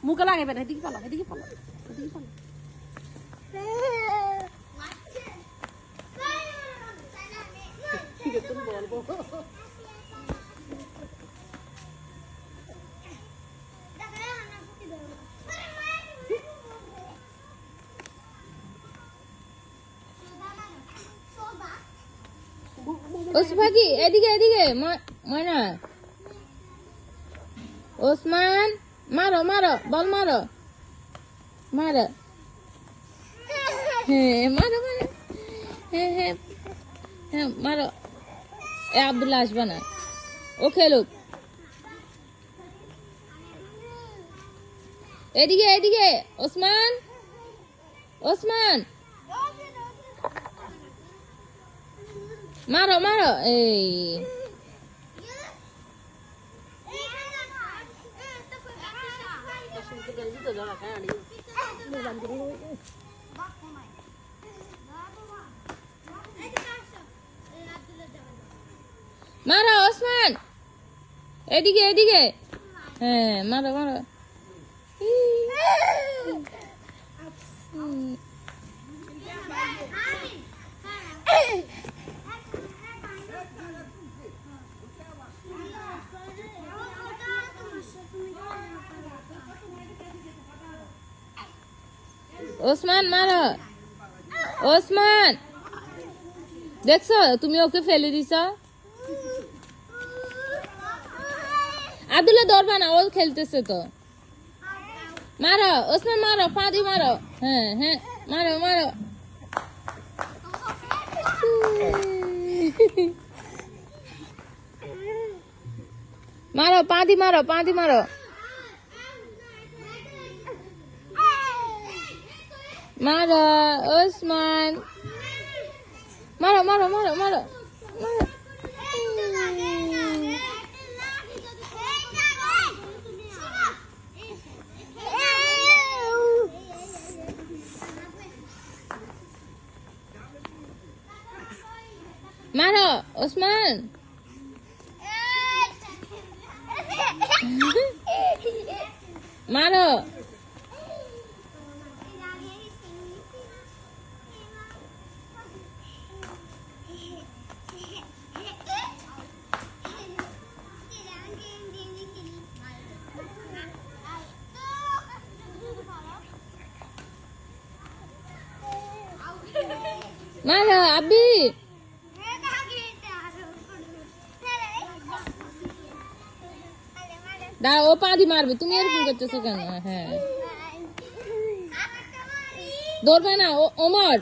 মুখে লাগাবে না, এদিকে পালা, এদিকে পালা, এদিকে পালা। ওসমাজি এদিকে এদিকে ময়না ওসমান মারো মারো বল মারো মারো হ্যাঁ মারো মারো হ্যাঁ হ্যাঁ হ্যাঁ মারো এ আব্দুল্লাহ আসবে না ও খেলুক এদিকে এদিকে ওসমান ওসমান মারো মারো এই মারো ওসমান এদিকে এদিকে হ্যাঁ মারো মারো ওসমান মারো ওসমান দেখছো তুমি ওকে ফেলে দিছ আব্দুল্লাহ ধরবা না ও খেলতেছে তো মারো ওসমান মারো পাদি মারো হ্যাঁ হ্যাঁ মারো মারো মারো পাদি মারো পাদি মারো মারো ওসমান মারো মারো মারো মারো মারো ওসমান মারো মারো আব্বি দাঁড়া ও পাদি মারবে তুমি এরকম করতেছো কেন হ্যাঁ ধরবে না ওমর